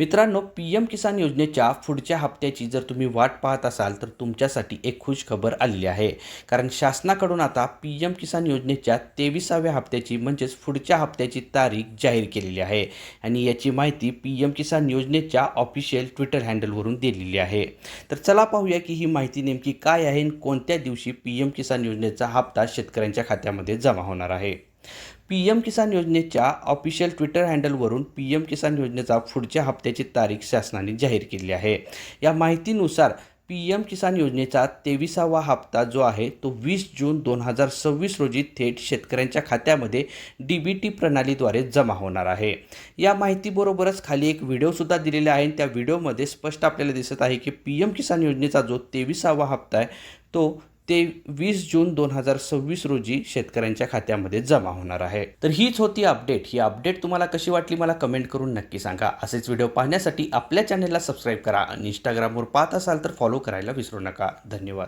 मित्रांनो, पी-एम किसान योजनेच्या पुढच्या हप्त्याची जर तुम्ही वाट पाहत असाल तर तुमच्यासाठी एक खुश खबर आलेली आहे. कारण शासनाकडून आता पी-एम किसान योजनेच्या 23व्या हप्त्याची म्हणजेच पुढच्या हप्त्याची तारीख जाहीर केलेली आहे आणि याची माहिती पी-एम किसान योजनेच्या ऑफिशियल ट्विटर हँडलवरून दिलेली आहे. तर चला पाहूया की ही माहिती नेमकी काय आहे आणि कोणत्या दिवशी पी-एम किसान योजनेचा हप्ता शेतकऱ्यांच्या खात्यामध्ये जमा होणार आहे. पी-एम किसान योजनेच्या ऑफिशियल ट्विटर हँडलवरून पी-एम किसान योजनेचा पुढच्या हप्त्याची तारीख शासनाने जाहीर केली आहे. या माहितीनुसार पी-एम किसान योजनेचा 23वा हप्ता जो आहे तो 20 जून 2026 रोजी थेट शेतकऱ्यांच्या खात्यामध्ये डी-बी-टी प्रणालीद्वारे जमा होणार आहे. या माहितीबरोबरच खाली एक व्हिडिओसुद्धा दिलेला आहे. त्या व्हिडिओमध्ये स्पष्ट आपल्याला दिसत आहे की पी-एम किसान योजनेचा जो 23वा हप्ता आहे तो 20 जून 2026 रोजी शेतकऱ्यांच्या खात्यामध्ये जमा होणार आहे. तर हीच होती अपडेट. ही अपडेट तुम्हाला कशी वाटली मला कमेंट करून नक्की सांगा. असेच व्हिडिओ पाहण्यासाठी आपल्या चॅनलला सबस्क्राईब करा आणि इंस्टाग्रामवर पाहत असाल तर फॉलो करायला विसरू नका. धन्यवाद.